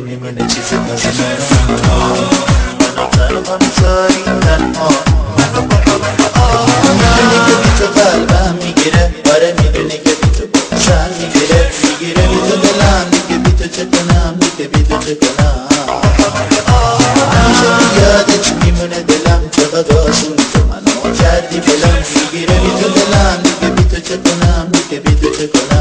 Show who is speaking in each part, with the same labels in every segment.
Speaker 1: نمیمونه چیزی از منو تنها میذاری تنها میدونی که بی تو قلبم میگیره آره میدونی که بی تو باشم میگیره بی تو دلم دیگه بی تو چه کنم دیگه بی تو چه کنم همیشه یادت میمونه دلم چقدر آسون تو منو کردی بلم میگیره بی تو دلم دیگه بی تو چه کنم دیگه بی تو چه کنم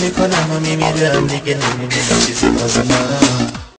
Speaker 1: میکنم و میمیرم دیگه نمیمونه چیزی از من